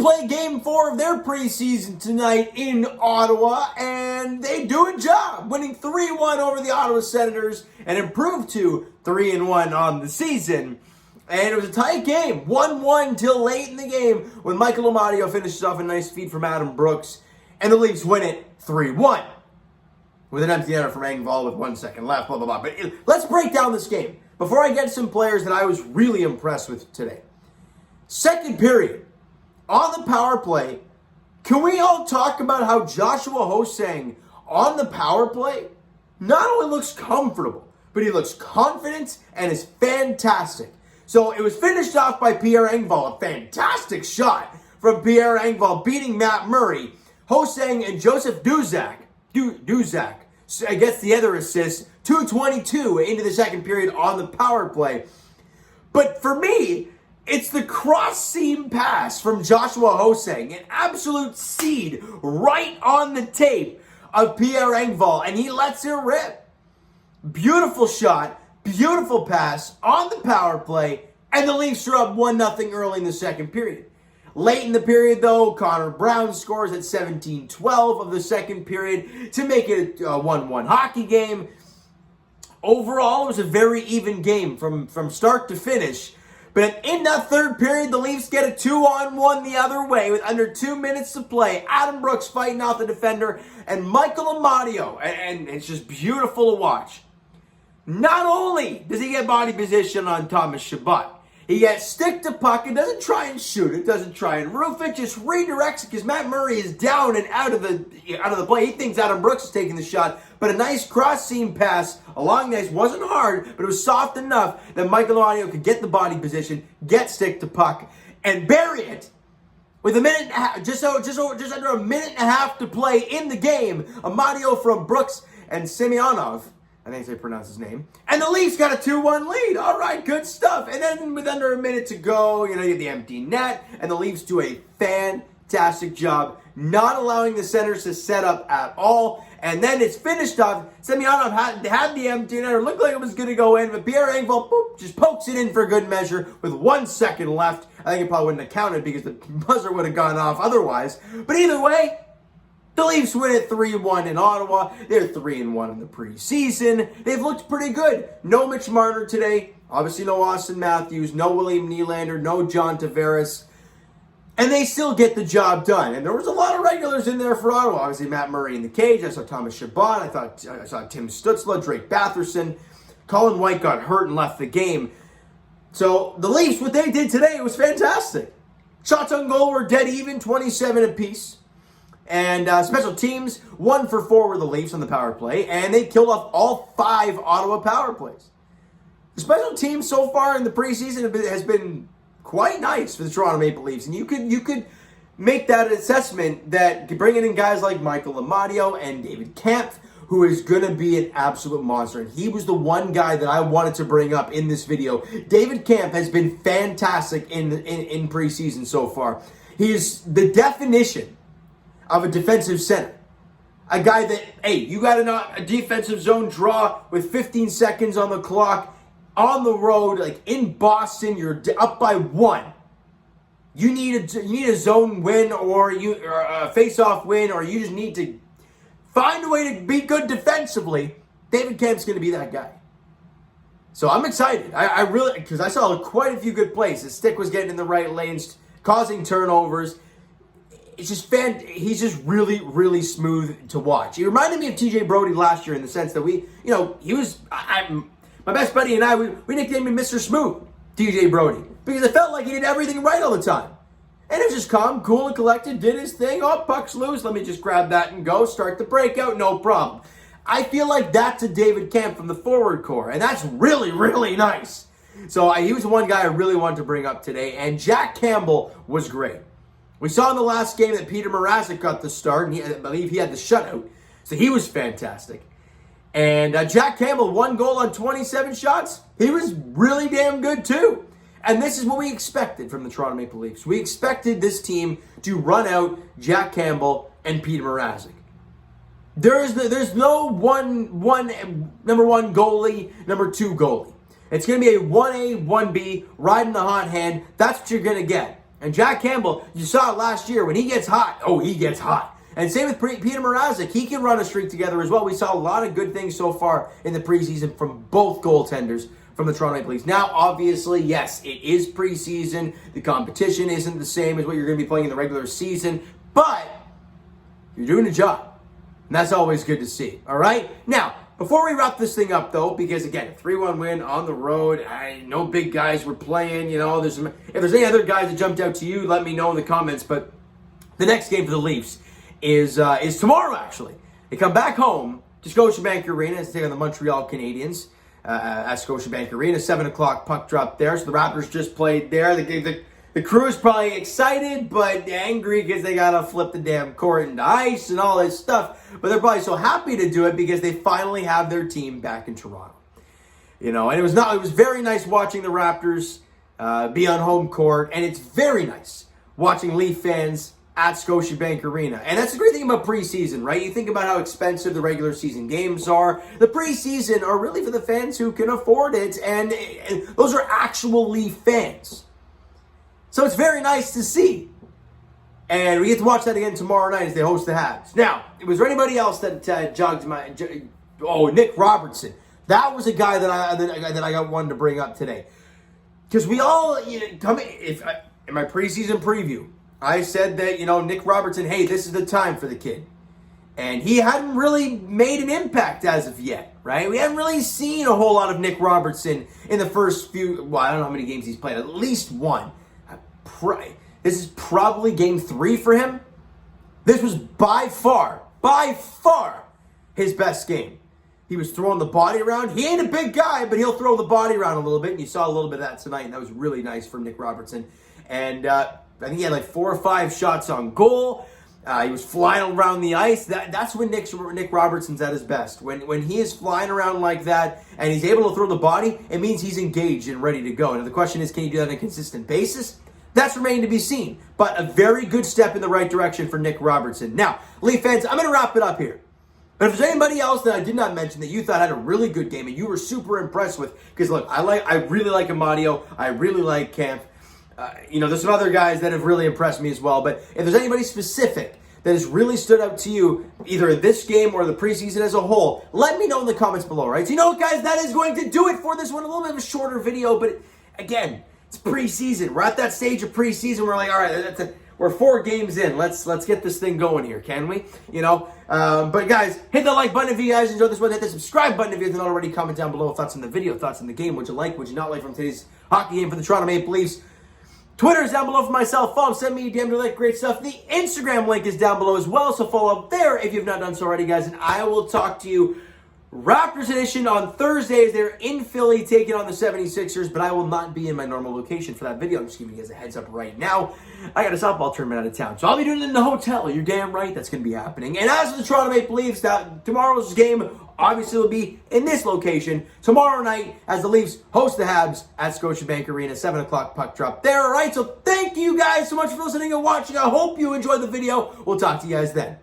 play Game 4 of their preseason tonight in Ottawa, and they do a job, winning 3-1 over the Ottawa Senators and improved to 3-1 on the season. And it was a tight game, 1-1 till late in the game when Michael Amadio finishes off a nice feed from Adam Brooks, and the Leafs win it 3-1 with an empty netter from Engvall with 1 second left, blah, blah, blah. But let's break down this game before I get some players that I was really impressed with today. Second period, on the power play, can we all talk about how Joshua Ho-Sang on the power play not only looks comfortable, but he looks confident and is fantastic. So it was finished off by Pierre Engvall, a fantastic shot from Pierre Engvall beating Matt Murray. Ho-Sang and Joseph Duzak gets the other assist, 2:22 into the second period on the power play. But for me, it's the cross-seam pass from Joshua Ho-Sang, an absolute seed right on the tape of Pierre Engvall, and he lets it rip. Beautiful shot, beautiful pass on the power play, and the Leafs are up 1-0 early in the second period. Late in the period, though, Connor Brown scores at 17:12 of the second period to make it a 1-1 hockey game. Overall, it was a very even game from start to finish. But in that third period, the Leafs get a 2-on-1 the other way with under 2 minutes to play. Adam Brooks fighting off the defender and Michael Amadio. And it's just beautiful to watch. Not only does he get body position on Thomas Chabot, he gets stick to puck and doesn't try and shoot it, doesn't try and roof it, just redirects it because Matt Murray is down and out of the play. He thinks Adam Brooks is taking the shot, but a nice cross-seam pass along this wasn't hard, but it was soft enough that Michael Amadio could get the body position, get stick to puck, and bury it. With a minute and a half, just under a minute and a half to play in the game, Amadio from Brooks and Semyonov, I think they pronounce his name. And the Leafs got a 2-1 lead. All right, good stuff. And then with under a minute to go, you get the empty net. And the Leafs do a fantastic job not allowing the Senators to set up at all. And then it's finished off. Semyonov had the empty net. It looked like it was going to go in. But Pierre Engvall just pokes it in for good measure with 1 second left. I think it probably wouldn't have counted because the buzzer would have gone off otherwise. But either way, the Leafs win it 3-1 in Ottawa. They're 3-1 in the preseason. They've looked pretty good. No Mitch Marner today. Obviously no Austin Matthews. No William Nylander. No John Tavares. And they still get the job done. And there was a lot of regulars in there for Ottawa. Obviously Matt Murray in the cage. I saw Thomas Chabot. I saw Tim Stützle, Drake Batherson. Colin White got hurt and left the game. So the Leafs, what they did today was fantastic. Shots on goal were dead even, 27 apiece. And special teams, 1 for 4 were the Leafs on the power play, and they killed off all 5 Ottawa power plays. The special teams so far in the preseason has been quite nice for the Toronto Maple Leafs, and you could make that assessment that bringing in guys like Michael Amadio and David Kampf, who is going to be an absolute monster. And he was the one guy that I wanted to bring up in this video. David Kampf has been fantastic in preseason so far. He is the definition of a defensive center. A guy that, hey, you got a defensive zone draw with 15 seconds on the clock on the road, like in Boston, you're up by 1. You need a zone win or a face-off win, or you just need to find a way to be good defensively. David Kamp's going to be that guy. So I'm excited. I really, because I saw quite a few good plays. His stick was getting in the right lanes, causing turnovers. It's just he's just really, really smooth to watch. He reminded me of TJ Brody last year in the sense that he was, my best buddy and I, we nicknamed him Mr. Smooth, TJ Brody, because it felt like he did everything right all the time. And it was just calm, cool, and collected, did his thing. Oh, puck's loose. Let me just grab that and go. Start the breakout, no problem. I feel like that's a David Kampf from the forward core, and that's really, really nice. So he was the one guy I really wanted to bring up today, and Jack Campbell was great. We saw in the last game that Peter Mrazek got the start, and I believe he had the shutout. So he was fantastic. And Jack Campbell, 1 goal on 27 shots. He was really damn good too. And this is what we expected from the Toronto Maple Leafs. We expected this team to run out Jack Campbell and Peter Mrazek. There's no number 1 goalie, number 2 goalie. It's going to be a 1A, 1B, riding the hot hand. That's what you're going to get. And Jack Campbell, you saw it last year, when he gets hot, he gets hot. And same with Peter Mrazek. He can run a streak together as well. We saw a lot of good things so far in the preseason from both goaltenders from the Toronto Maple Leafs. Now, obviously, yes, it is preseason. The competition isn't the same as what you're going to be playing in the regular season. But you're doing a job. And that's always good to see. All right? Now, before we wrap this thing up, though, because, again, a 3-1 win on the road, no big guys were playing. You know, if there's any other guys that jumped out to you, let me know in the comments. But the next game for the Leafs is tomorrow, actually. They come back home to Scotiabank Arena to take on the Montreal Canadiens at Scotiabank Arena. 7 o'clock puck drop there. So the Raptors just played there. The crew is probably excited but angry because they got to flip the damn court into ice and all this stuff. But they're probably so happy to do it because they finally have their team back in Toronto. You know, and it was very nice watching the Raptors be on home court. And it's very nice watching Leaf fans at Scotiabank Arena. And that's the great thing about preseason, right? You think about how expensive the regular season games are. The preseason are really for the fans who can afford it. And those are actual Leaf fans. So it's very nice to see. And we get to watch that again tomorrow night as they host the Habs. Now, was there anybody else that jogged my... Nick Robertson. That was a guy that I got one to bring up today. Because we all... in my preseason preview, I said that, Nick Robertson, hey, this is the time for the kid. And he hadn't really made an impact as of yet, right? We haven't really seen a whole lot of Nick Robertson in the first few... Well, I don't know how many games he's played. At least one. This is probably game 3 for him. This was by far, his best game. He was throwing the body around. He ain't a big guy, but he'll throw the body around a little bit. And you saw a little bit of that tonight, and that was really nice from Nick Robertson. And I think he had like 4 or 5 shots on goal. He was flying around the ice. That's when Nick Robertson's at his best. When he is flying around like that and he's able to throw the body, it means he's engaged and ready to go. And the question is, can he do that on a consistent basis? That's remaining to be seen. But a very good step in the right direction for Nick Robertson. Now, Leaf fans, I'm going to wrap it up here. But if there's anybody else that I did not mention that you thought had a really good game and you were super impressed with, because look, I really like Amadio. I really like Campbell. There's some other guys that have really impressed me as well. But if there's anybody specific that has really stood out to you, either this game or the preseason as a whole, let me know in the comments below, right? So you know what, guys? That is going to do it for this one. A little bit of a shorter video, but again, it's preseason. We're at that stage of preseason. We're like, all right, we're 4 games in. Let's get this thing going here, can we? But guys, hit the like button if you guys enjoyed this one. Hit the subscribe button if you haven't already. Comment down below thoughts on the video, thoughts on the game. Would you like, would you not like from today's hockey game for the Toronto Maple Leafs? Twitter is down below for myself. Follow, send me a DM to like great stuff. The Instagram link is down below as well, so follow up there if you've not done so already, guys. And I will talk to you Raptors edition on Thursdays. They're in Philly taking on the 76ers, but I will not be in my normal location for that video. I'm just giving you guys a heads up right now. I got a softball tournament out of town, so I'll be doing it in the hotel. You're damn right that's going to be happening. And as for the Toronto Maple Leafs, tomorrow's game obviously will be in this location tomorrow night as the Leafs host the Habs at Scotiabank Arena, 7 o'clock puck drop there. All right, so thank you guys so much for listening and watching. I hope you enjoyed the video. We'll talk to you guys then.